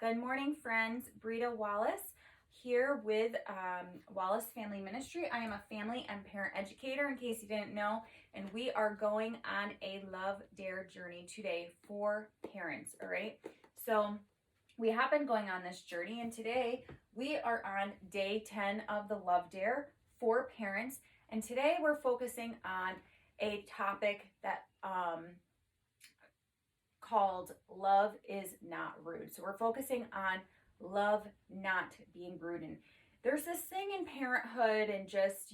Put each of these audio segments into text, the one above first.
Good morning, friends. Brita Wallace here with Wallace Family Ministry. I am a family and parent educator, in case you didn't know, and we are going on a Love Dare journey today for parents, all right? So we have been going on this journey, and today we are on day 10 of the Love Dare for parents, and today we're focusing on a topic that called Love is Not Rude. So we're focusing on love not being rude. And there's this thing in parenthood and just,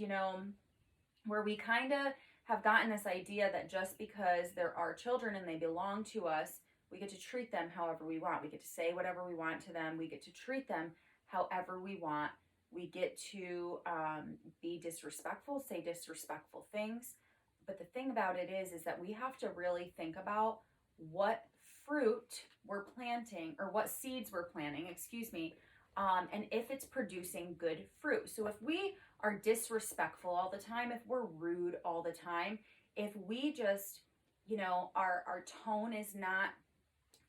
where we kind of have gotten this idea that just because they're our children and they belong to us, we get to treat them however we want. We get to say whatever we want to them. We get to treat them however we want. We get to be disrespectful, say disrespectful things. But the thing about it is that we have to really think about what fruit we're planting, or what seeds we're planting, and if it's producing good fruit. So if we are disrespectful all the time, if we're rude all the time, if we just, our tone is not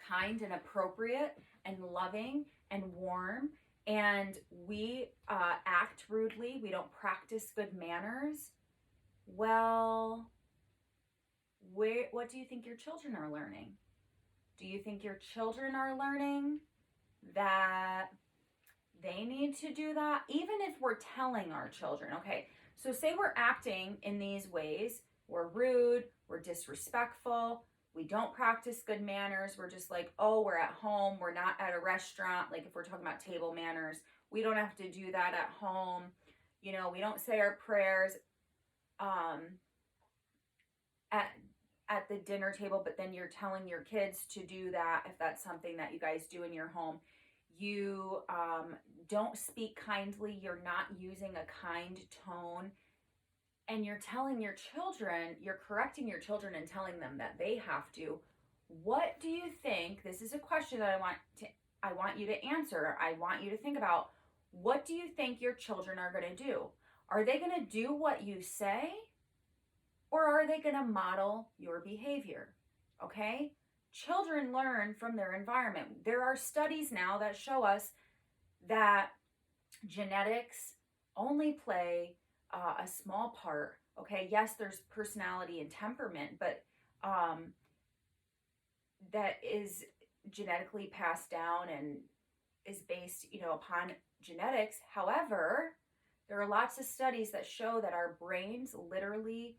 kind and appropriate and loving and warm, and we act rudely, we don't practice good manners, well, what do you think your children are learning? Do you think your children are learning that they need to do that? Even if we're telling our children, okay, so say we're acting in these ways, we're rude, we're disrespectful, we don't practice good manners, we're just like, oh, we're at home, we're not at a restaurant. Like if we're talking about table manners, we don't have to do that at home. We don't say our prayers at the dinner table, but then you're telling your kids to do that if that's something that you guys do in your home. You don't speak kindly, you're not using a kind tone, and you're telling your children, you're correcting your children and telling them that they have to. What do you think? This is a question that I want you to answer. I want you to think about, what do you think your children are going to do? Are they going to do what you say? Or are they going to model your behavior? Okay? Children learn from their environment. There are studies now that show us that genetics only play a small part. Okay? Yes, there's personality and temperament, but that is genetically passed down and is based, upon genetics. However, there are lots of studies that show that our brains literally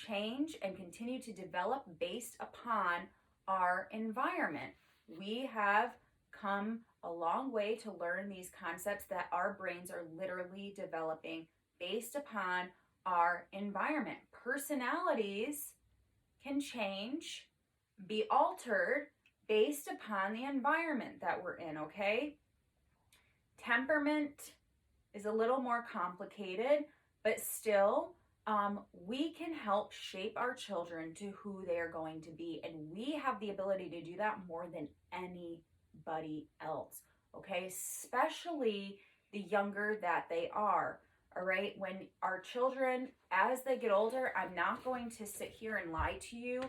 change and continue to develop based upon our environment. We have come a long way to learn these concepts that our brains are literally developing based upon our environment. Personalities can change, be altered based upon the environment that we're in, okay? Temperament is a little more complicated, but still, we can help shape our children to who they are going to be. And we have the ability to do that more than anybody else, okay? Especially the younger that they are, all right? When our children, as they get older, I'm not going to sit here and lie to you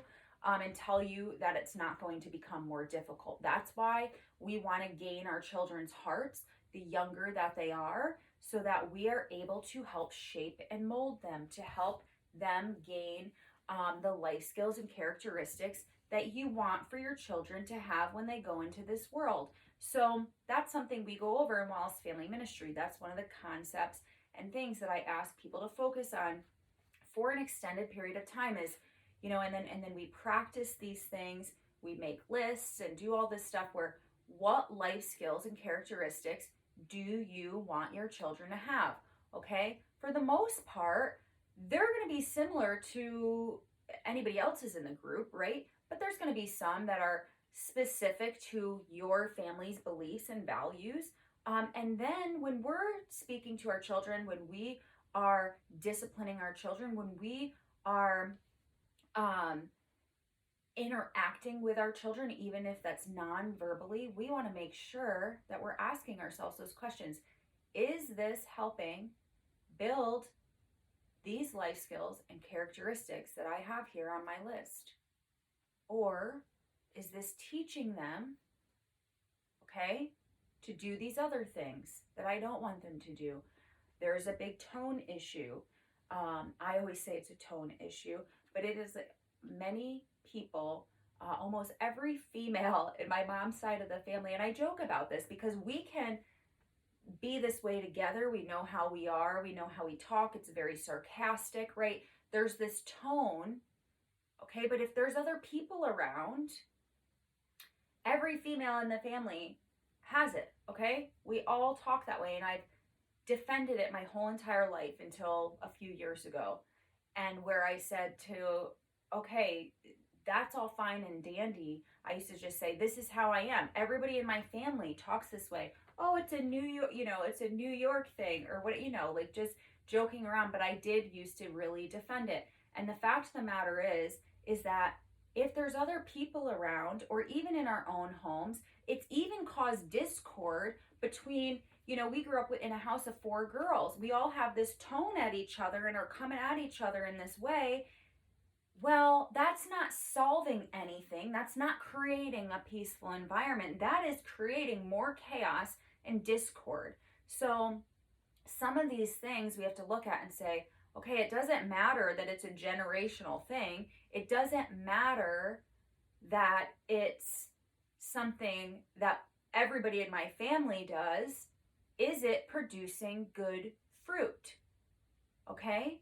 and tell you that it's not going to become more difficult. That's why we want to gain our children's hearts the younger that they are, so that we are able to help shape and mold them, to help them gain the life skills and characteristics that you want for your children to have when they go into this world. So that's something we go over in Wallace Family Ministry. That's one of the concepts and things that I ask people to focus on for an extended period of time is, and then we practice these things, we make lists and do all this stuff where, what life skills and characteristics do you want your children to have? Okay, for the most part, they're going to be similar to anybody else's in the group, right? But there's going to be some that are specific to your family's beliefs and values. And then when we're speaking to our children, when we are disciplining our children, when we are interacting with our children, even if that's non-verbally, we want to make sure that we're asking ourselves those questions. Is this helping build these life skills and characteristics that I have here on my list? Or is this teaching them, okay, to do these other things that I don't want them to do. There's a big tone issue. I always say it's a tone issue, but it is many people, almost every female in my mom's side of the family, and I joke about this because we can be this way together. We know how we are, we know how we talk. It's very sarcastic, right? There's this tone, okay? But if there's other people around, every female in the family has it, okay? We all talk that way, and I've defended it my whole entire life until a few years ago. And where I said to, okay, that's all fine and dandy. I used to just say, this is how I am. Everybody in my family talks this way. Oh, it's a New York, it's a New York thing, or what, like just joking around. But I did used to really defend it. And the fact of the matter is that if there's other people around, or even in our own homes, it's even caused discord between, we grew up in a house of 4 girls. We all have this tone at each other and are coming at each other in this way. Well, that's not solving anything. That's not creating a peaceful environment. That is creating more chaos and discord. So some of these things we have to look at and say, okay, it doesn't matter that it's a generational thing. It doesn't matter that it's something that everybody in my family does. Is it producing good fruit? Okay?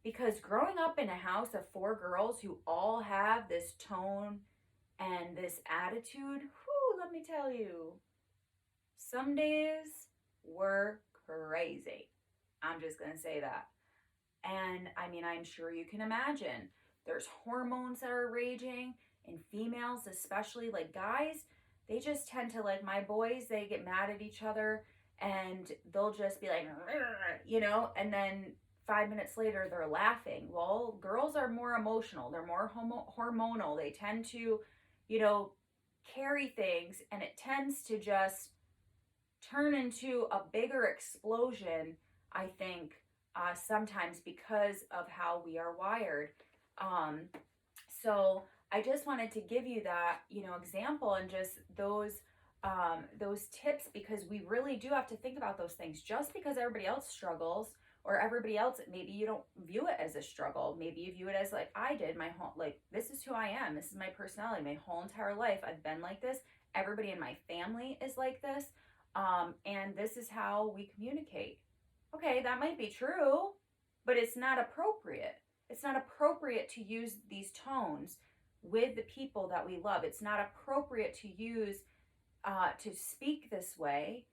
Because growing up in a house of 4 girls who all have this tone and this attitude, let me tell you, some days were crazy. I'm just going to say that. And I mean, I'm sure you can imagine there's hormones that are raging in females, especially. Like guys, they just tend to, like my boys, they get mad at each other and they'll just be like, and then 5 minutes later they're laughing. Well, girls are more emotional. They're more hormonal. They tend to, carry things, and it tends to just turn into a bigger explosion, I think, sometimes because of how we are wired. So I just wanted to give you that, example, and just those tips, because we really do have to think about those things. Just because everybody else struggles, or everybody else, maybe you don't view it as a struggle. Maybe you view it as like I did my whole, like, this is who I am. This is my personality. My whole entire life, I've been like this. Everybody in my family is like this. And this is how we communicate. Okay, that might be true, but it's not appropriate. It's not appropriate to use these tones with the people that we love. It's not appropriate to use, to speak this way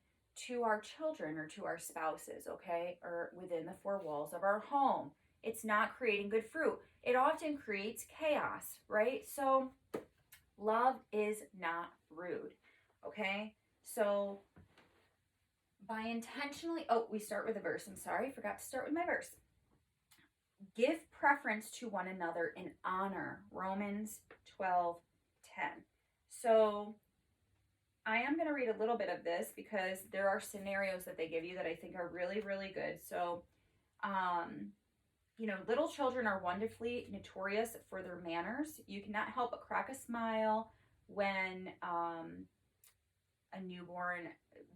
to our children or to our spouses, okay? Or within the 4 walls of our home. It's not creating good fruit. It often creates chaos, right? So love is not rude, okay? So by intentionally, we start with a verse. I'm sorry, forgot to start with my verse. Give preference to one another in honor. Romans 12:10. So I am going to read a little bit of this because there are scenarios that they give you that I think are really, really good. So, little children are wonderfully notorious for their manners. You cannot help but crack a smile when a newborn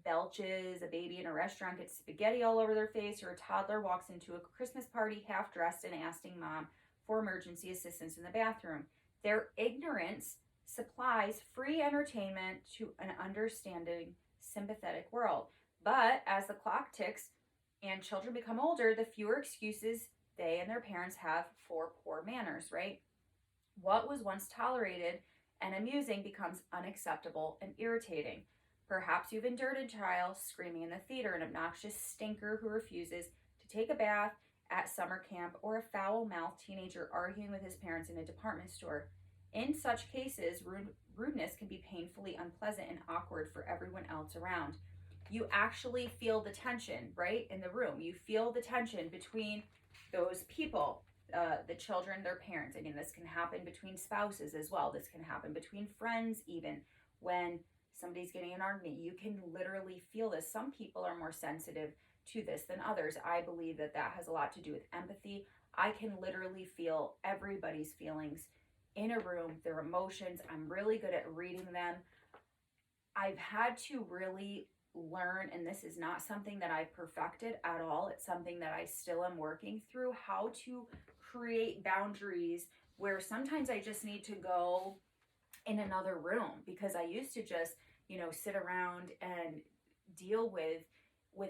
belches, a baby in a restaurant gets spaghetti all over their face, or a toddler walks into a Christmas party half dressed and asking mom for emergency assistance in the bathroom. Their ignorance supplies free entertainment to an understanding, sympathetic world. But as the clock ticks and children become older, the fewer excuses they and their parents have for poor manners, right? What was once tolerated and amusing becomes unacceptable and irritating. Perhaps you've endured a child screaming in the theater, an obnoxious stinker who refuses to take a bath at summer camp, or a foul-mouthed teenager arguing with his parents in a department store. In such cases, rudeness can be painfully unpleasant and awkward for everyone else around. You actually feel the tension, right, in the room. You feel the tension between those people, the children, their parents. I mean, this can happen between spouses as well. This can happen between friends even. When somebody's getting an argument, you can literally feel this. Some people are more sensitive to this than others. I believe that has a lot to do with empathy. I can literally feel everybody's feelings in a room, their emotions. I'm really good at reading them. I've had to really learn, and this is not something that I've perfected at all, it's something that I still am working through, how to create boundaries where sometimes I just need to go in another room, because I used to just, sit around and deal with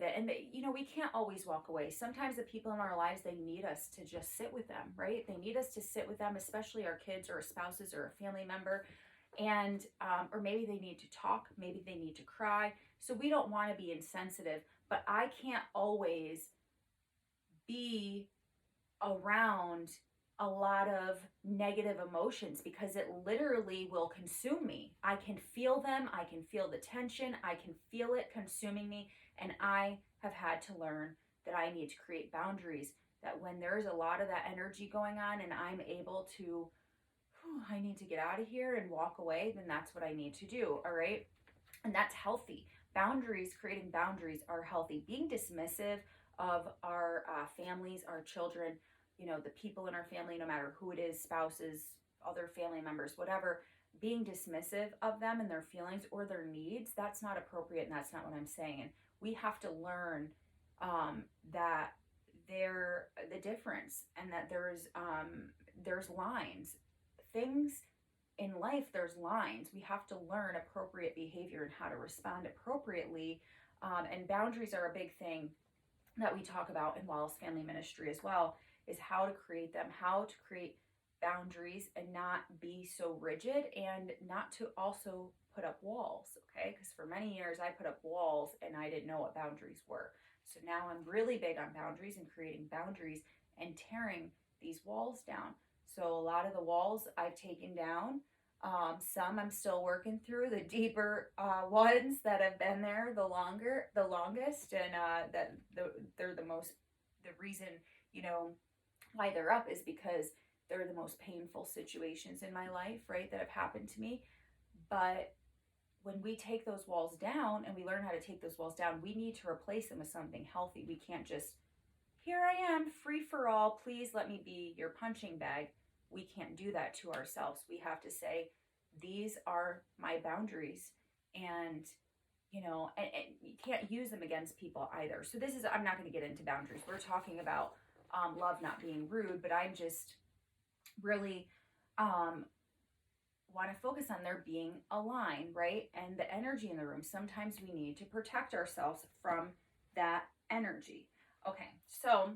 it. And we can't always walk away. Sometimes the people in our lives, they need us to just sit with them, right? They need us to sit with them, especially our kids or our spouses or a family member. And or maybe they need to talk, maybe they need to cry. So we don't want to be insensitive, but I can't always be around a lot of negative emotions, because it literally will consume me. I can feel them, I can feel the tension, I can feel it consuming me, and I have had to learn that I need to create boundaries, that when there's a lot of that energy going on and I'm able to, I need to get out of here and walk away, then that's what I need to do. All right. And that's healthy. Boundaries, creating boundaries are healthy. Being dismissive of our families, our children, the people in our family, no matter who it is, spouses, other family members, whatever, being dismissive of them and their feelings or their needs, that's not appropriate, and that's not what I'm saying. And we have to learn that they're the difference, and that there's lines. Things in life, there's lines. We have to learn appropriate behavior and how to respond appropriately. And boundaries are a big thing that we talk about in Wallace Family Ministry as well, is how to create them, how to create boundaries and not be so rigid, and not to also put up walls, okay? Because for many years I put up walls and I didn't know what boundaries were. So now I'm really big on boundaries and creating boundaries and tearing these walls down. So a lot of the walls I've taken down. Some I'm still working through. The deeper ones that have been there the longest, and they're the reason, why they're up is because they're the most painful situations in my life, right, that have happened to me. But when we take those walls down and we learn how to take those walls down, we need to replace them with something healthy. We can't just, here I am, free for all, please let me be your punching bag. We can't do that to ourselves. We have to say, these are my boundaries, and and you can't use them against people either. So I'm not going to get into boundaries. We're talking about love not being rude, but I'm just really want to focus on there being a line, right? And the energy in the room. Sometimes we need to protect ourselves from that energy. Okay, so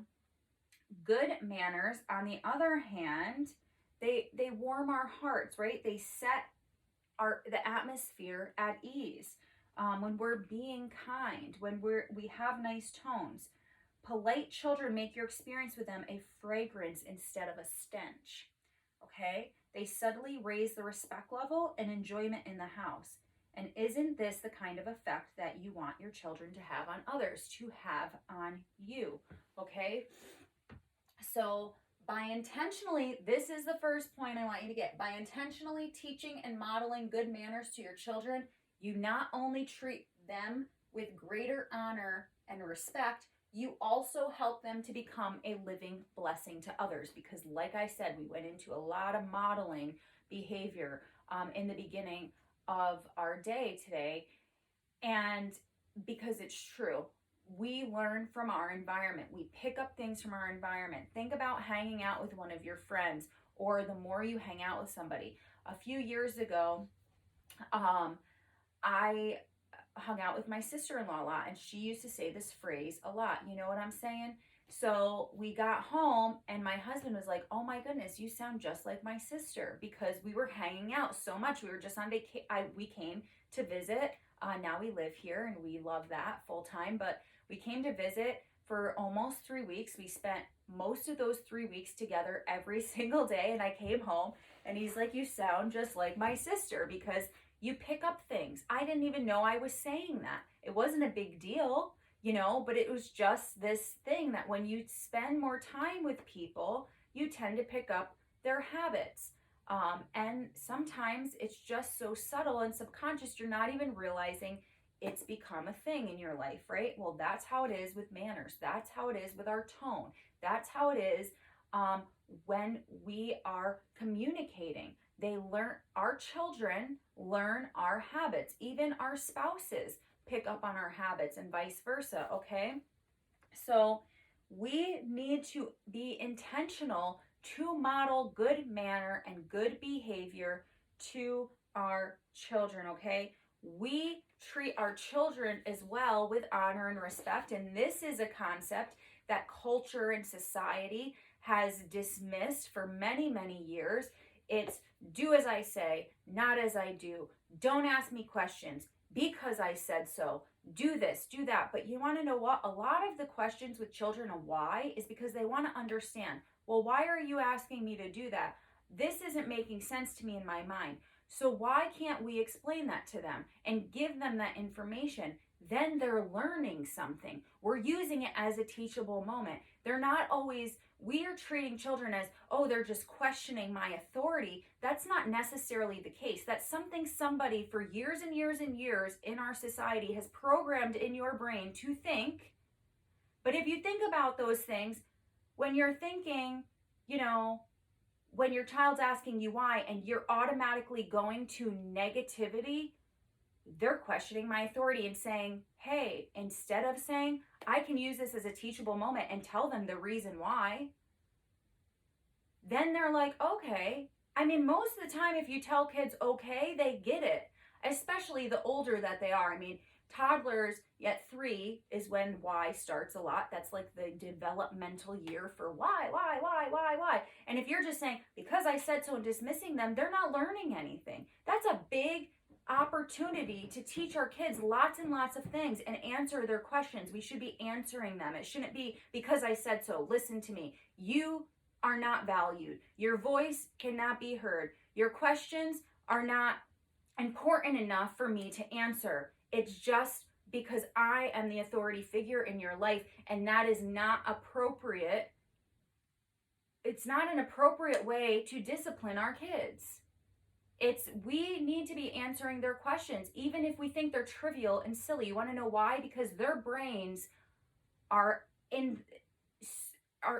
good manners, on the other hand, they warm our hearts, right? They set the atmosphere at ease. When we're being kind, when we have nice tones. Polite children make your experience with them a fragrance instead of a stench. Okay? They subtly raise the respect level and enjoyment in the house. And isn't this the kind of effect that you want your children to have on others, to have on you? Okay? So this is the first point I want you to get. By intentionally teaching and modeling good manners to your children, you not only treat them with greater honor and respect, you also help them to become a living blessing to others. Because like I said, we went into a lot of modeling behavior in the beginning of our day today. And because it's true, we learn from our environment. We pick up things from our environment. Think about hanging out with one of your friends, or the more you hang out with somebody. A few years ago, I hung out with my sister-in-law a lot, and she used to say this phrase a lot. You know what I'm saying? So we got home and my husband was like, oh my goodness, you sound just like my sister, because we were hanging out so much. We were just on vacation. We came to visit. Now we live here and we love that full time, but we came to visit for almost 3 weeks. We spent most of those 3 weeks together every single day. And I came home and he's like, you sound just like my sister, because you pick up things. I didn't even know I was saying that. It wasn't a big deal, but it was just this thing that when you spend more time with people, you tend to pick up their habits. And sometimes it's just so subtle and subconscious, you're not even realizing it's become a thing in your life, right? Well, that's how it is with manners. That's how it is with our tone. That's how it is when we are communicating. Our children learn our habits, even our spouses. pick up on our habits and vice versa, okay? So we need to be intentional to model good manner and good behavior to our children, okay? We treat our children as well with honor and respect, and this is a concept that culture and society has dismissed for many, many years. It's do as I say, not as I do. Don't ask me questions because I said so. Do this, do that. But you want to know what? A lot of the questions with children of why is because they want to understand. Well, why are you asking me to do that? This isn't making sense to me in my mind. So why can't we explain that to them and give them that information? Then they're learning something. We're using it as a teachable moment. They're not always, we are treating children as, oh, they're just questioning my authority. That's not necessarily the case. That's something somebody for years and years and years in our society has programmed in your brain to think. But if you think about those things, when you're thinking, you know, when your child's asking you why and you're automatically going to negativity, they're questioning my authority and saying, hey, instead of saying, I can use this as a teachable moment and tell them the reason why, then they're like, okay. I mean, most of the time, if you tell kids, okay, they get it, especially the older that they are. I mean, toddlers at 3 is when why starts a lot. That's like the developmental year for why. And if you're just saying, because I said so and dismissing them, they're not learning anything. That's a big opportunity to teach our kids lots and lots of things and answer their questions. We should be answering them. It shouldn't be because I said so. Listen to me. You are not valued. Your voice cannot be heard. Your questions are not important enough for me to answer. It's just because I am the authority figure in your life, and that is not appropriate. It's not an appropriate way to discipline our kids. We need to be answering their questions, even if we think they're trivial and silly. You want to know why? Because their brains are in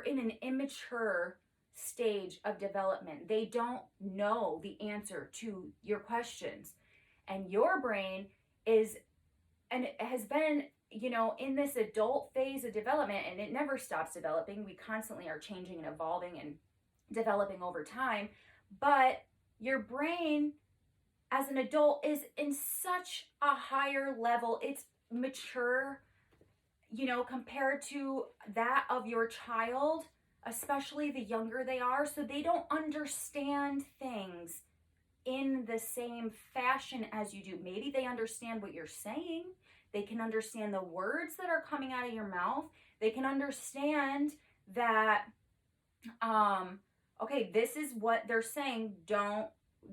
an immature stage of development. They don't know the answer to your questions. And your brain is, and it has been, in this adult phase of development, and it never stops developing. We constantly are changing and evolving and developing over time. But your brain as an adult is in such a higher level. It's mature, compared to that of your child, especially the younger they are. So they don't understand things in the same fashion as you do. Maybe they understand what you're saying. They can understand the words that are coming out of your mouth. They can understand that, okay, this is what they're saying. Don't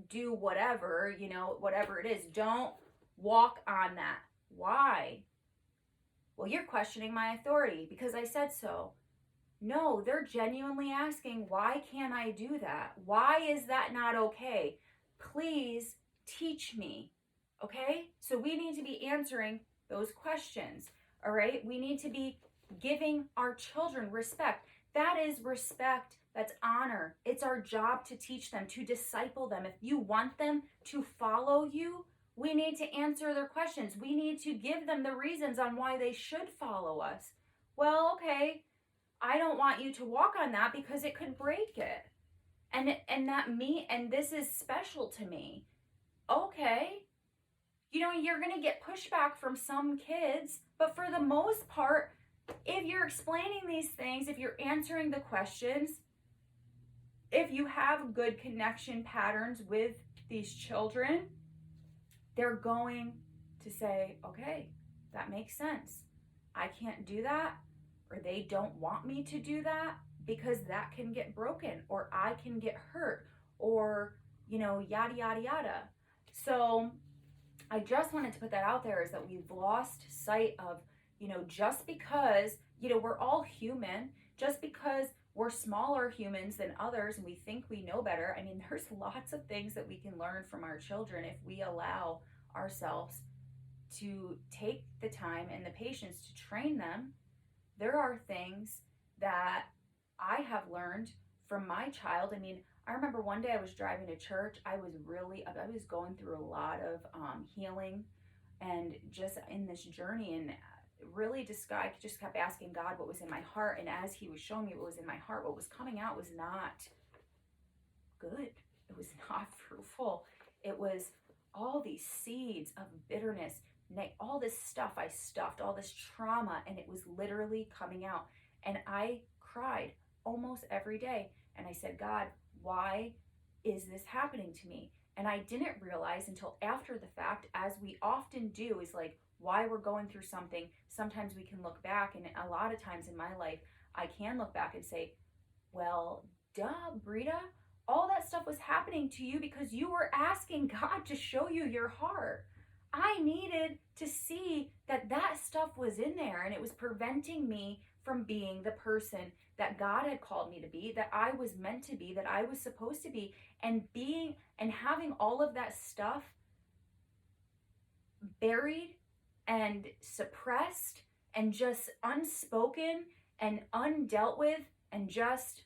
do whatever, whatever it is. Don't walk on that. Why? Well, you're questioning my authority because I said so. No, they're genuinely asking, why can't I do that? Why is that not okay? Please teach me. Okay? So we need to be answering those questions. All right? We need to be giving our children respect. That is respect. That's honor. It's our job to teach them, to disciple them. If you want them to follow you, we need to answer their questions. We need to give them the reasons on why they should follow us. Well, okay, I don't want you to walk on that because it could break it. And this is special to me. Okay. You're going to get pushback from some kids, but for the most part, if you're explaining these things, if you're answering the questions, if you have good connection patterns with these children, they're going to say, okay, that makes sense. I can't do that, or they don't want me to do that because that can get broken, or I can get hurt, or, yada, yada, yada. So I just wanted to put that out there, is that we've lost sight of, just because, we're all human, just because we're smaller humans than others and we think we know better. I mean, there's lots of things that we can learn from our children if we allow ourselves to take the time and the patience to train them. There are things that I have learned from my child. I mean, I remember one day I was driving to church. I was going through a lot of healing And just in this journey, and really just I just kept asking God what was in my heart. And as he was showing me what was in my heart, what was coming out was not good. It was not fruitful. It was all these seeds of bitterness, all this stuff I stuffed, all this trauma, and it was literally coming out. And I cried almost every day. And I said, God, why is this happening to me? And I didn't realize until after the fact, as we often do, is like why we're going through something. Sometimes we can look back, and a lot of times in my life, I can look back and say, well, duh, Brita, all that stuff was happening to you because you were asking God to show you your heart. I needed to see that that stuff was in there, and it was preventing me from being the person that God had called me to be, that I was meant to be, that I was supposed to be. And being and having all of that stuff buried and suppressed and just unspoken and undealt with, and just,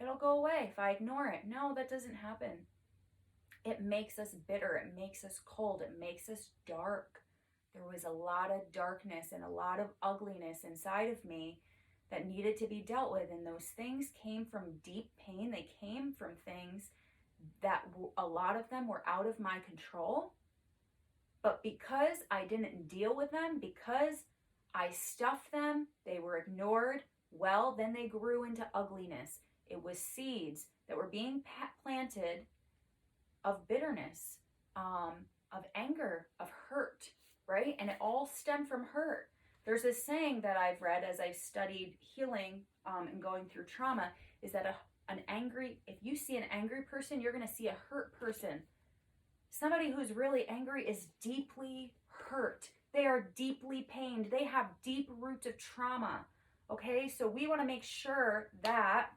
it'll go away if I ignore it. No, that doesn't happen. It makes us bitter. It makes us cold. It makes us dark. There was a lot of darkness and a lot of ugliness inside of me that needed to be dealt with. And those things came from deep pain. They came from things that a lot of them were out of my control. But because I didn't deal with them, because I stuffed them, they were ignored, well, then they grew into ugliness. It was seeds that were being planted of bitterness, of anger, of hurt, right? And it all stemmed from hurt. There's this saying that I've read as I've studied healing and going through trauma, is that if you see an angry person, you're going to see a hurt person. Somebody who's really angry is deeply hurt. They are deeply pained. They have deep roots of trauma. Okay, so we want to make sure that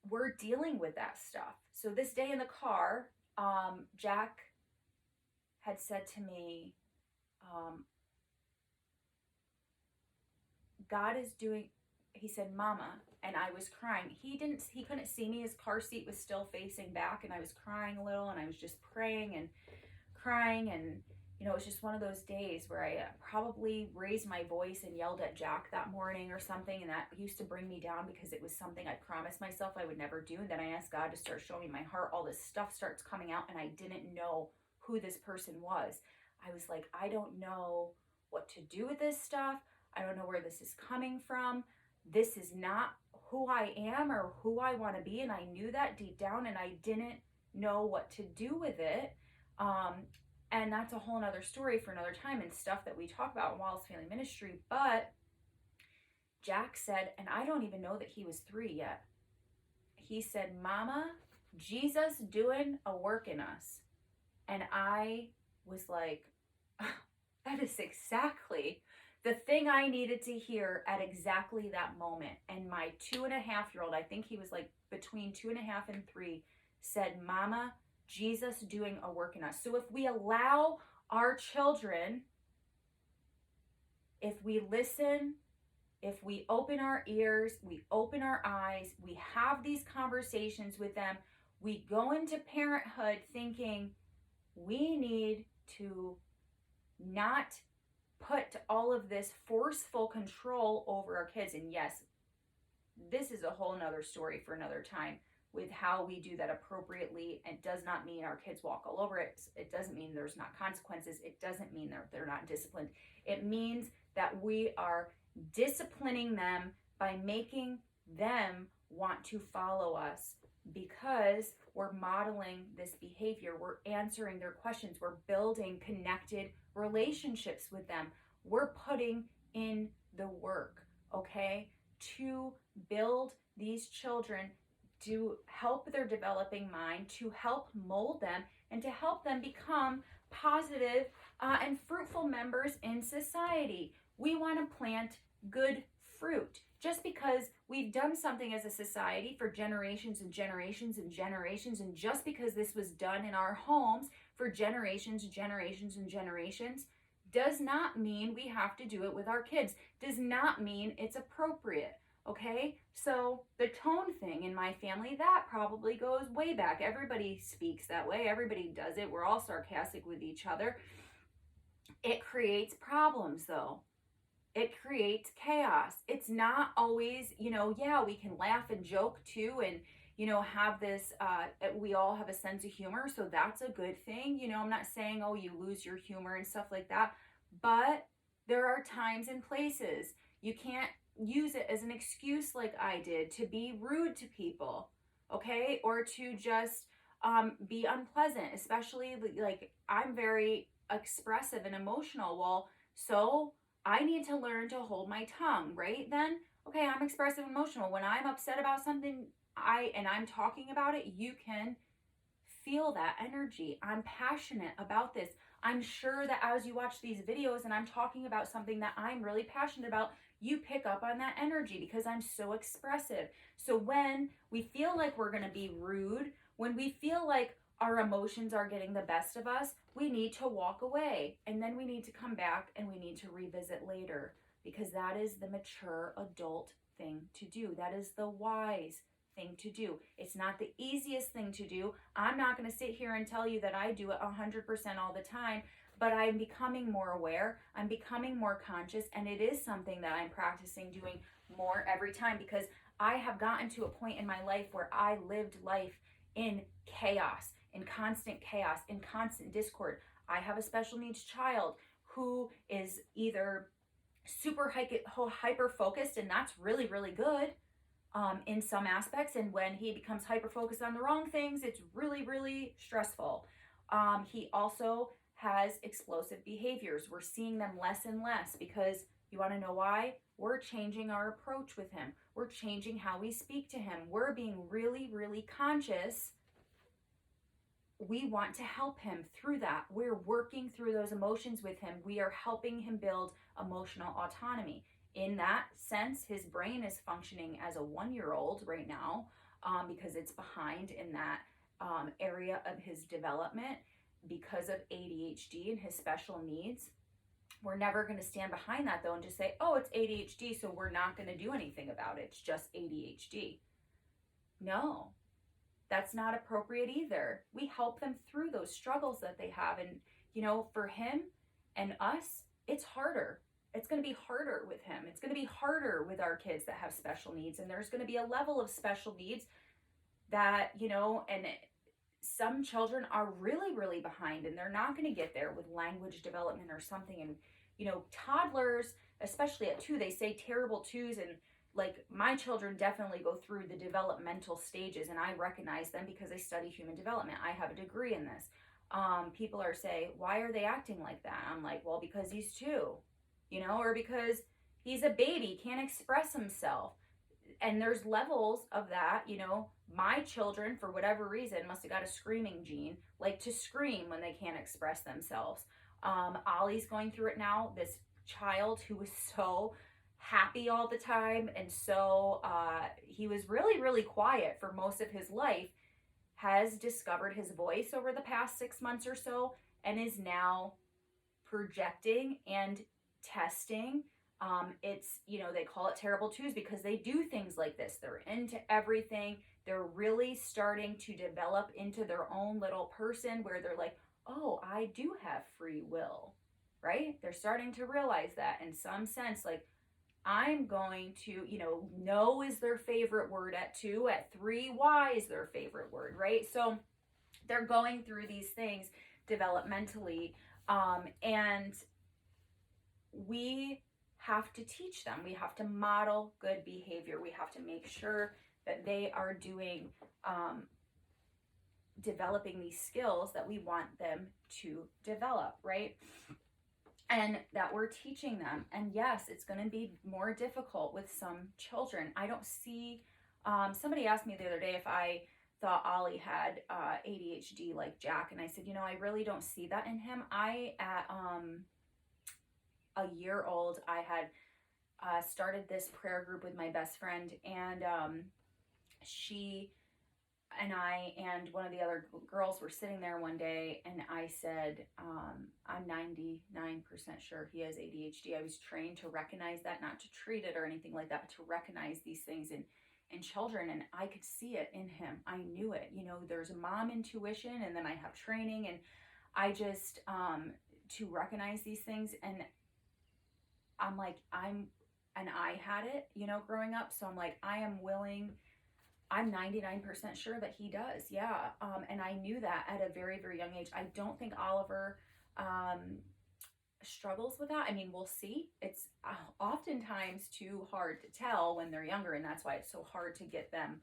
we're dealing with that stuff. So this day in the car, Jack had said to me, God is doing, he said, Mama, and I was crying. He couldn't see me. His car seat was still facing back, and I was crying a little, and I was just praying and crying. And, it was just one of those days where I probably raised my voice and yelled at Jack that morning or something. And that used to bring me down because it was something I promised myself I would never do. And then I asked God to start showing me my heart. All this stuff starts coming out, and I didn't know who this person was. I was like, I don't know what to do with this stuff. I don't know where this is coming from. This is not who I am or who I want to be. And I knew that deep down, and I didn't know what to do with it. And that's a whole nother story for another time, and stuff that we talk about in Wallace Family Ministry. But Jack said, and I don't even know that he was 3 yet. He said, Mama, Jesus doing a work in us. And I was like, that is exactly the thing I needed to hear at exactly that moment. And my 2.5-year-old, I think he was like between 2.5 and 3, said, Mama, Jesus doing a work in us. So if we allow our children, if we listen, if we open our ears, we open our eyes, we have these conversations with them, we go into parenthood thinking we need to not put all of this forceful control over our kids. And yes, this is a whole nother story for another time with how we do that appropriately. It does not mean our kids walk all over it. It doesn't mean there's not consequences. It doesn't mean they're not disciplined. It means that we are disciplining them by making them want to follow us, because we're modeling this behavior. We're answering their questions. We're building connected relationships with them. We're putting in the work, okay, to build these children, to help their developing mind, to help mold them, and to help them become positive and fruitful members in society. We want to plant good fruit. Just because we've done something as a society for generations and generations and generations, and just because this was done in our homes for generations, generations, and generations, does not mean we have to do it with our kids. Does not mean it's appropriate. Okay, so the tone thing in my family, that probably goes way back. Everybody speaks that way, everybody does it. We're all sarcastic with each other. It creates problems though. It creates chaos. It's not always, yeah, we can laugh and joke too, and have this we all have a sense of humor, so that's a good thing. I'm not saying, oh, you lose your humor and stuff like that, but there are times and places you can't use it as an excuse like I did to be rude to people, okay, or to just be unpleasant, especially like I'm very expressive and emotional. Well, so I need to learn to hold my tongue, right? Then, okay, I'm expressive and emotional. When I'm upset about something, I'm talking about it, you can feel that energy. I'm passionate about this. I'm sure that as you watch these videos and I'm talking about something that I'm really passionate about, you pick up on that energy because I'm so expressive. So when we feel like we're going to be rude, when we feel like our emotions are getting the best of us, we need to walk away, and then we need to come back and we need to revisit later, because that is the mature adult thing to do. That is the wise thing to do. It's not the easiest thing to do. I'm not going to sit here and tell you that I do it 100% all the time, but I'm becoming more aware. I'm becoming more conscious, and it is something that I'm practicing doing more every time, because I have gotten to a point in my life where I lived life in chaos, in constant chaos, in constant discord. I have a special needs child who is either super hyper focused, and that's really, really good in some aspects. And when he becomes hyper focused on the wrong things, it's really, really stressful. He also has explosive behaviors. We're seeing them less and less because you want to know why? We're changing our approach with him. We're changing how we speak to him. We're being really, really conscious. We want to help him through that. We're working through those emotions with him. We are helping him build emotional autonomy. In that sense, his brain is functioning as a 1-year-old right now, because it's behind in that area of his development because of ADHD and his special needs. We're never going to stand behind that though and just say, oh, it's ADHD, so we're not going to do anything about it. It's just ADHD. No, that's not appropriate either. We help them through those struggles that they have. And, for him and us, it's harder. It's going to be harder with him. It's going to be harder with our kids that have special needs. And there's going to be a level of special needs that, and some children are really, really behind, and they're not going to get there with language development or something. And, toddlers, especially at 2, they say terrible twos. And like my children definitely go through the developmental stages, and I recognize them because I study human development. I have a degree in this. People are saying, why are they acting like that? I'm like, well, because he's 2, or because he's a baby, can't express himself. And there's levels of that. My children, for whatever reason, must have got a screaming gene, like to scream when they can't express themselves. Ollie's going through it now. This child who was so happy all the time, and so he was really, really quiet for most of his life, has discovered his voice over the past 6 months or so, and is now projecting and testing. It's, they call it terrible twos because they do things like this. They're into everything. They're really starting to develop into their own little person where they're like, oh, I do have free will, right? They're starting to realize that in some sense, like, I'm going to, no is their favorite word at 2, at 3, Y is their favorite word, right? So they're going through these things developmentally, and we have to teach them. We have to model good behavior. We have to make sure that they are doing, developing these skills that we want them to develop, right? And that we're teaching them. And yes, it's going to be more difficult with some children. I don't see, somebody asked me the other day if I thought Ollie had ADHD like Jack. And I said, I really don't see that in him. At a year old, I had started this prayer group with my best friend, and she I and one of the other girls were sitting there one day, and I said, I'm 99% sure he has ADHD. I was trained to recognize that, not to treat it or anything like that, but to recognize these things in children. And I could see it in him. I knew it. You know, there's mom intuition, and then I have training, and I just, to recognize these things. And I'm like, and I had it, you know, growing up. So I'm like, I'm 99% sure that he does. Yeah. And I knew that at a very, very young age. I don't think Oliver struggles with that. I mean, we'll see. It's oftentimes too hard to tell when they're younger. And that's why it's so hard to get them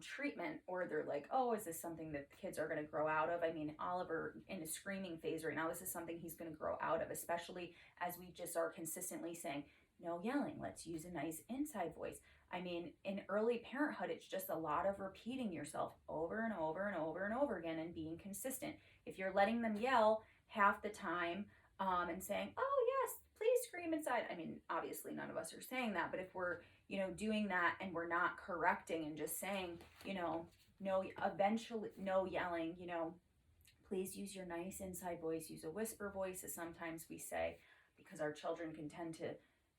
treatment, or they're like, oh, is this something that kids are going to grow out of? I mean, Oliver in a screaming phase right now, this is something he's going to grow out of, especially as we just are consistently saying, no yelling, let's use a nice inside voice. I mean, in early parenthood, it's just a lot of repeating yourself over and over and over and over again and being consistent. If you're letting them yell half the time and saying, oh, yes, please scream inside. I mean, obviously, none of us are saying that, but if we're, you know, doing that and we're not correcting and just saying, you know, no, eventually, no yelling, you know, please use your nice inside voice, use a whisper voice, as sometimes we say, because our children can tend to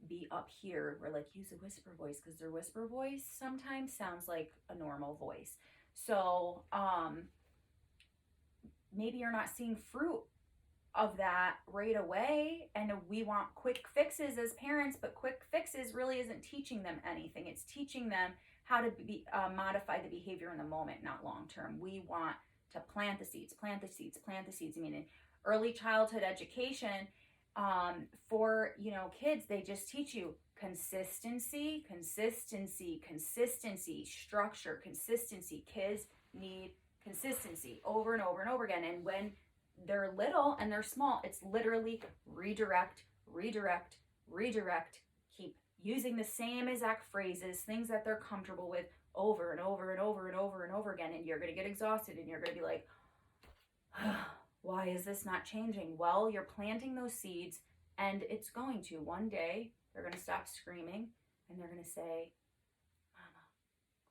be up here. We're like, use a whisper voice, because their whisper voice sometimes sounds like a normal voice. So maybe you're not seeing fruit of that right away, and we want quick fixes as parents, but quick fixes really isn't teaching them anything. It's teaching them how to be modify the behavior in the moment, not long term. We want to plant the seeds, plant the seeds, plant the seeds. I mean, in early childhood education, for, you know, kids, they just teach you consistency, consistency, consistency, structure, consistency. Kids need consistency over and over and over again. And when they're little and they're small, it's literally redirect, redirect, redirect. Keep using the same exact phrases, things that they're comfortable with, over and over and over and over and over again. And you're going to get exhausted, and you're going to be like, why is this not changing? Well, you're planting those seeds, and it's going to. One day, they're going to stop screaming, and they're going to say, Mama,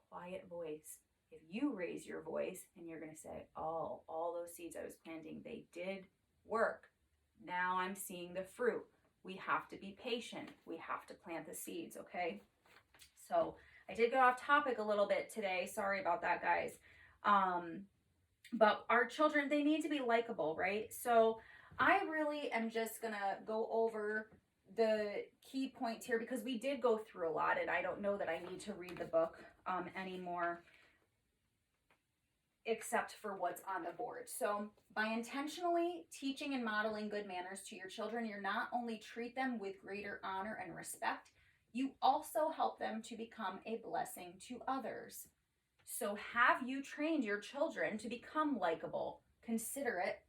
quiet voice. If you raise your voice, and you're going to say, oh, all those seeds I was planting, they did work. Now I'm seeing the fruit. We have to be patient. We have to plant the seeds, okay? So I did go off topic a little bit today. Sorry about that, guys. But our children, they need to be likable, right? So I really am just going to go over the key points here, because we did go through a lot, and I don't know that I need to read the book anymore, except for what's on the board. So by intentionally teaching and modeling good manners to your children, you not only treat them with greater honor and respect, you also help them to become a blessing to others. So have you trained your children to become likable, considerate,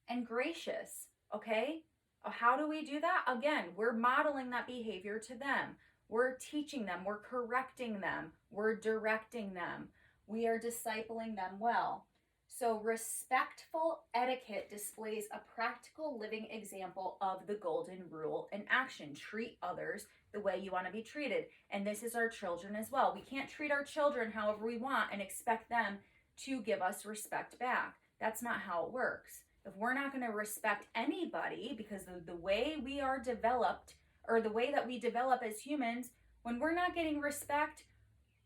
and gracious? Okay? How do we do that? Again, we're modeling that behavior to them. We're teaching them. We're correcting them. We're directing them. We are discipling them well. So respectful etiquette displays a practical living example of the golden rule in action. Treat others the way you want to be treated. And this is our children as well. We can't treat our children however we want and expect them to give us respect back. That's not how it works. If we're not going to respect anybody, because the way we are developed, or the way that we develop as humans, when we're not getting respect,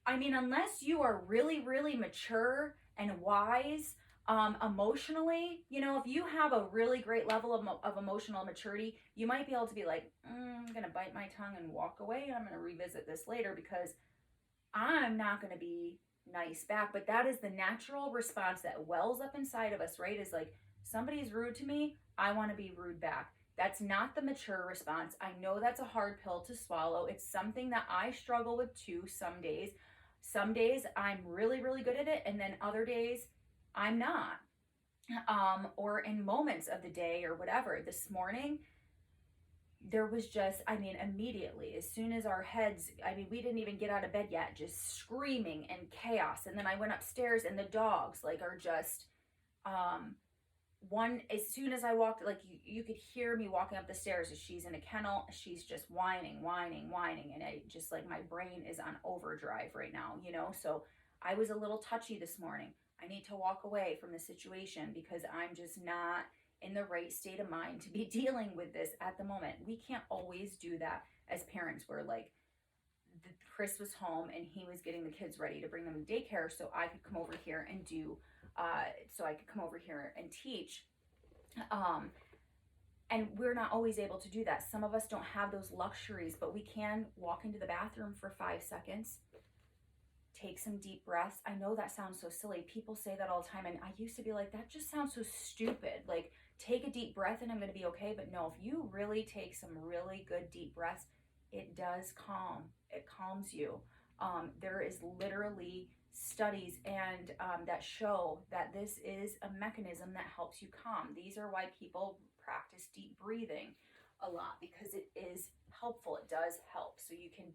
I mean, unless you are really, really mature and wise emotionally, you know, if you have a really great level of emotional maturity, you might be able to be like, I'm going to bite my tongue and walk away, and I'm going to revisit this later, because I'm not going to be nice back. But that is the natural response that wells up inside of us, right? Is like, somebody's rude to me, I want to be rude back. That's not the mature response. I know that's a hard pill to swallow. It's something that I struggle with too some days. Some days I'm really, really good at it, and then other days I'm not. Or in moments of the day or whatever. This morning, there was just, I mean, immediately, as soon as our heads, I mean, we didn't even get out of bed yet, just screaming and chaos. And then I went upstairs, and the dogs, like, are just, one, as soon as I walked, like, you could hear me walking up the stairs. She's in a kennel. She's just whining. And I just, like, my brain is on overdrive right now, you know? So I was a little touchy this morning. I need to walk away from the situation because I'm just not in the right state of mind to be dealing with this at the moment. We can't always do that as parents. We're like, Chris was home and he was getting the kids ready to bring them to daycare so I could come over here and teach. And we're not always able to do that. Some of us don't have those luxuries, but we can walk into the bathroom for 5 seconds, take some deep breaths. I know that sounds so silly. People say that all the time, and I used to be like, that just sounds so stupid. Like, take a deep breath and I'm going to be okay. But no, if you really take some really good deep breaths, it does calm. It calms you. There is literally studies and that show that this is a mechanism that helps you calm. These are why people practice deep breathing a lot, because it is helpful. It does help. So you can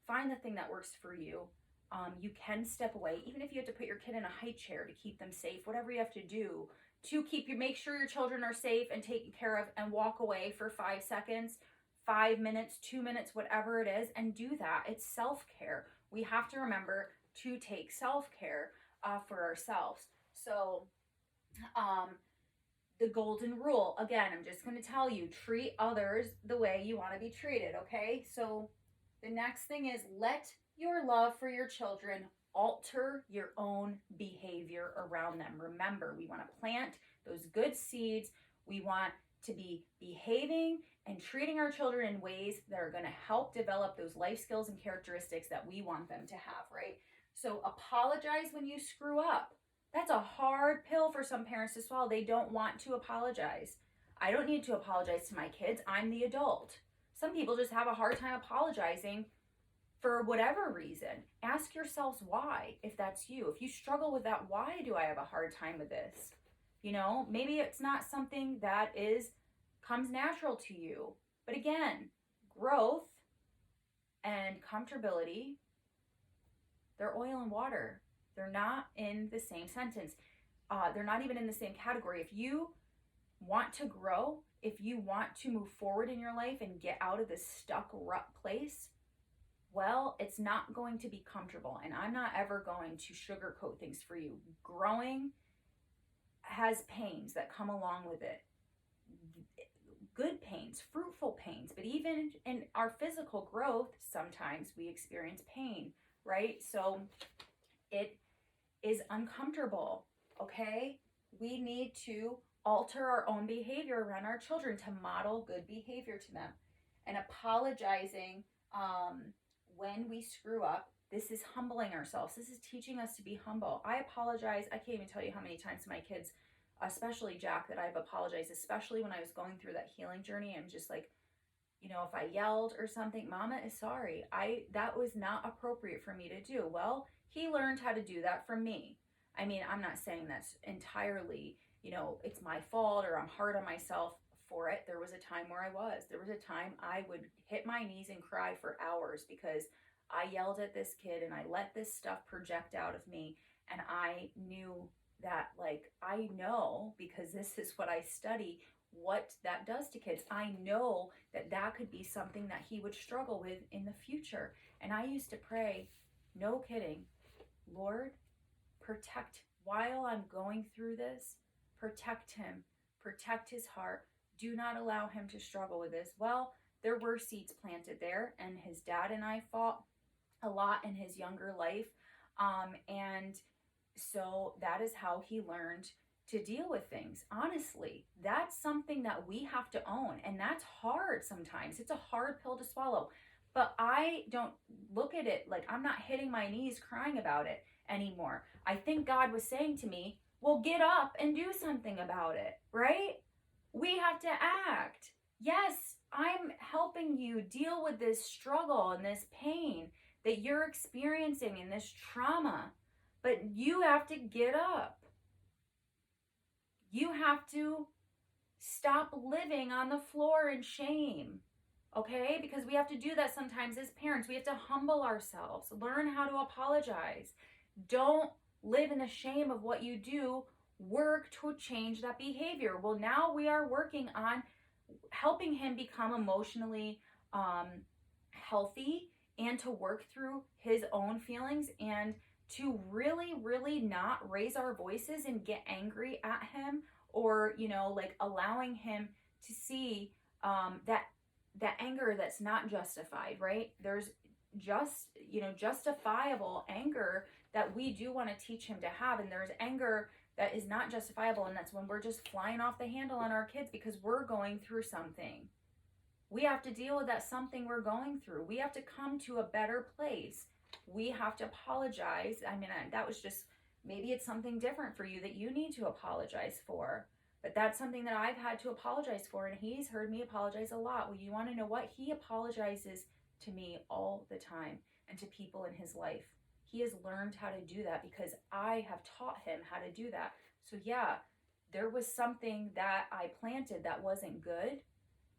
find the thing that works for you. You can step away, even if you have to put your kid in a high chair to keep them safe, whatever you have to do to make sure your children are safe and taken care of, and walk away for 5 seconds, 5 minutes, 2 minutes, whatever it is, and do that. It's self-care. We have to remember to take self-care for ourselves. So, the golden rule, again, I'm just going to tell you, treat others the way you want to be treated, okay? So the next thing is, let your love for your children alter your own behavior around them. Remember, we want to plant those good seeds. We want to be behaving and treating our children in ways that are going to help develop those life skills and characteristics that we want them to have, right? So apologize when you screw up. That's a hard pill for some parents to swallow. They don't want to apologize. I don't need to apologize to my kids. I'm the adult. Some people just have a hard time apologizing for whatever reason. Ask yourselves why, if that's you. If you struggle with that, why do I have a hard time with this? You know, maybe it's not something that comes natural to you. But again, growth and comfortability, they're oil and water. They're not in the same sentence. They're not even in the same category. If you want to grow, if you want to move forward in your life and get out of this stuck rut place, well, it's not going to be comfortable. And I'm not ever going to sugarcoat things for you. Growing has pains that come along with it. Good pains, fruitful pains. But even in our physical growth, sometimes we experience pain, right? So it is uncomfortable, okay? We need to alter our own behavior around our children to model good behavior to them. And apologizing when we screw up, this is humbling ourselves. This is teaching us to be humble. I apologize. I can't even tell you how many times to my kids, especially Jack, that I've apologized, especially when I was going through that healing journey. I'm just like, you know, if I yelled or something, Mama is sorry. That was not appropriate for me to do. Well, he learned how to do that from me. I mean, I'm not saying that's entirely, you know, it's my fault or I'm hard on myself for it. There was a time where there was a time I would hit my knees and cry for hours because I yelled at this kid and I let this stuff project out of me. And I knew that, like, I know, because this is what I study, what that does to kids. I know that could be something that he would struggle with in the future. And I used to pray, no kidding, Lord, while I'm going through this, protect him, protect his heart. Do not allow him to struggle with this. Well, there were seeds planted there, and his dad and I fought a lot in his younger life. And so that is how he learned to deal with things. Honestly, that's something that we have to own. And that's hard sometimes. It's a hard pill to swallow. But I don't look at it like I'm not hitting my knees crying about it anymore. I think God was saying to me, well, get up and do something about it, right? We have to act. Yes, I'm helping you deal with this struggle and this pain that you're experiencing and this trauma, but you have to get up. You have to stop living on the floor in shame, okay? Because we have to do that sometimes as parents. We have to humble ourselves, learn how to apologize. Don't live in the shame of what you do. Work to change that behavior. Well, now we are working on helping him become emotionally healthy and to work through his own feelings and to really, really not raise our voices and get angry at him, or, you know, like allowing him to see that anger that's not justified, right? There's just, you know, justifiable anger that we do want to teach him to have. And there's anger that is not justifiable. And that's when we're just flying off the handle on our kids because we're going through something. We have to deal with that something we're going through. We have to come to a better place. We have to apologize. I mean, that was just, maybe it's something different for you that you need to apologize for. But that's something that I've had to apologize for, and he's heard me apologize a lot. Well, you want to know what? He apologizes to me all the time and to people in his life. He has learned how to do that because I have taught him how to do that. So yeah, there was something that I planted that wasn't good,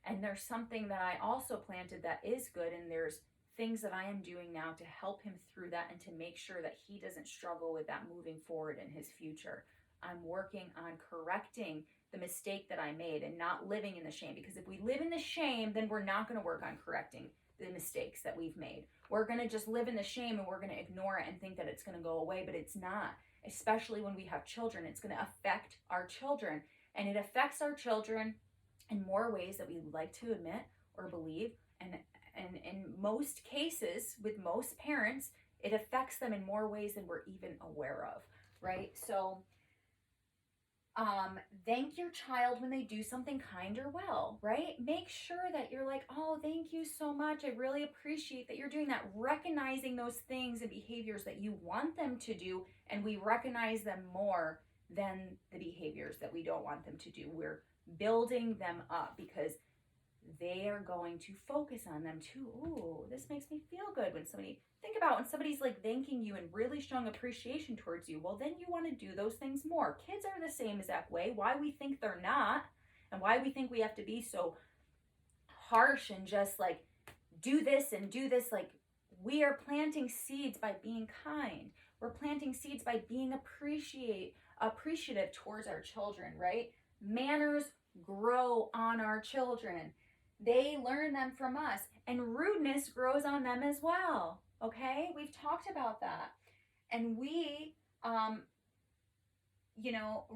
and there's something that I also planted that is good, and there's things that I am doing now to help him through that and to make sure that he doesn't struggle with that moving forward in his future. I'm working on correcting the mistake that I made and not living in the shame, because if we live in the shame, then we're not going to work on correcting the mistakes that we've made. We're going to just live in the shame and we're going to ignore it and think that it's going to go away, but it's not. Especially when we have children, it's going to affect our children, and it affects our children in more ways that we like to admit or believe. And in most cases, with most parents, it affects them in more ways than we're even aware of, right? So thank your child when they do something kind or well, right? Make sure that you're like, oh, thank you so much. I really appreciate that you're doing that. Recognizing those things and behaviors that you want them to do, and we recognize them more than the behaviors that we don't want them to do. We're building them up because they are going to focus on them too. Ooh, this makes me feel good when think about when somebody's like thanking you and really showing appreciation towards you. Well, then you want to do those things more. Kids are the same exact way. Why we think they're not, and why we think we have to be so harsh and just like do this and do this. Like, we are planting seeds by being kind. We're planting seeds by being appreciative towards our children, right? Manners grow on our children. They learn them from us, and rudeness grows on them as well. Okay, we've talked about that. And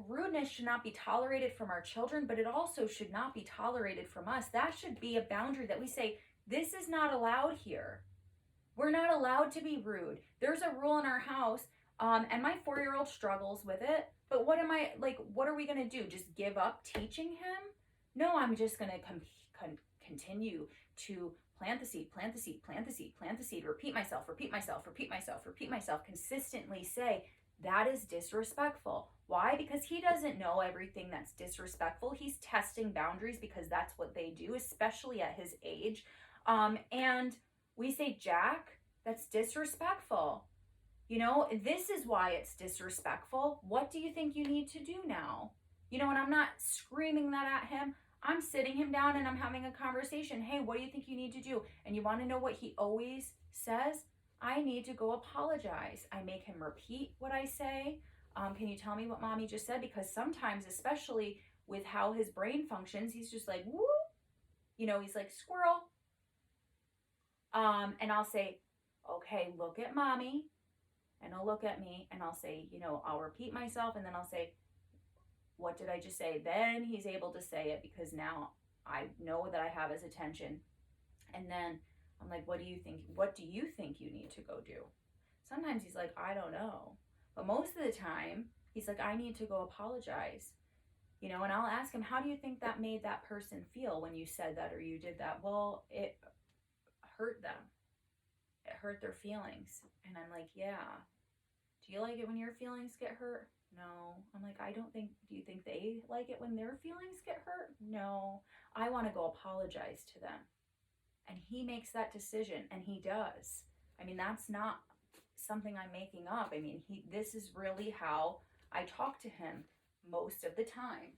rudeness should not be tolerated from our children, but it also should not be tolerated from us. That should be a boundary that we say, this is not allowed here. We're not allowed to be rude. There's a rule in our house, and my 4-year-old struggles with it. But what are we going to do? Just give up teaching him? No, I'm just going to continue to plant the seed, repeat myself, consistently say, that is disrespectful. Why? Because he doesn't know everything that's disrespectful. He's testing boundaries because that's what they do, especially at his age. And we say, Jack, that's disrespectful. You know, this is why it's disrespectful. What do you think you need to do now? You know, and I'm not screaming that at him. I'm sitting him down and I'm having a conversation. Hey, what do you think you need to do? And you want to know what he always says? I need to go apologize. I make him repeat what I say. Can you tell me what mommy just said? Because sometimes, especially with how his brain functions, he's just like, whoop. You know, he's like, squirrel. And I'll say, okay, look at mommy. And he'll look at me and I'll say, you know, I'll repeat myself, and then I'll say, what did I just say? Then he's able to say it because now I know that I have his attention. And then I'm like, what do you think? What do you think you need to go do? Sometimes he's like, I don't know. But most of the time, he's like, I need to go apologize. You know, and I'll ask him, how do you think that made that person feel when you said that or you did that? Well, it hurt them. It hurt their feelings. And I'm like, yeah. Do you like it when your feelings get hurt? No. I'm like, do you think they like it when their feelings get hurt? No. I want to go apologize to them. And he makes that decision, and he does. I mean, that's not something I'm making up. I mean, this is really how I talk to him most of the time.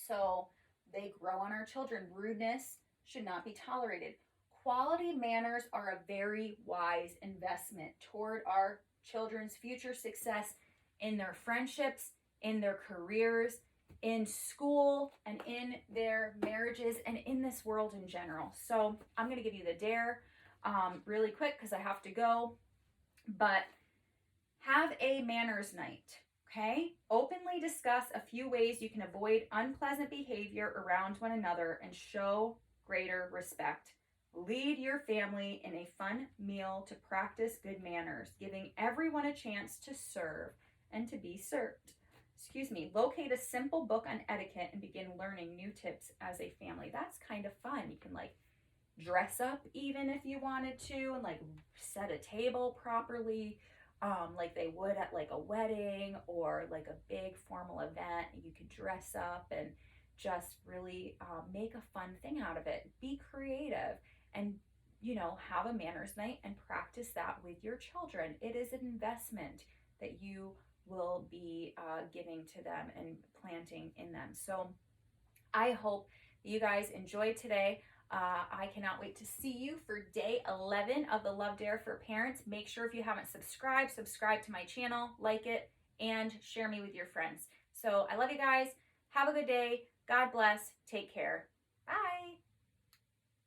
So they grow on our children. Rudeness should not be tolerated. Quality manners are a very wise investment toward our children's future success in their friendships, in their careers, in school, and in their marriages, and in this world in general. So I'm going to give you the dare really quick because I have to go. But Have a manners night. Okay? Openly discuss a few ways you can avoid unpleasant behavior around one another and show greater respect. Lead your family in a fun meal to practice good manners, giving everyone a chance to serve and to be served. Excuse me. Locate a simple book on etiquette and begin learning new tips as a family. That's kind of fun. You can like dress up even if you wanted to and like set a table properly, like they would at like a wedding or like a big formal event. You could dress up and just really make a fun thing out of it. Be creative and, you know, have a manners night and practice that with your children. It is an investment that you will be giving to them and planting in them. So I hope that you guys enjoyed today. I cannot wait to see you for day 11 of the Love Dare for Parents. Make sure if you haven't subscribed, subscribe to my channel, like it, and share me with your friends. So I love you guys. Have a good day. God bless. Take care. Bye.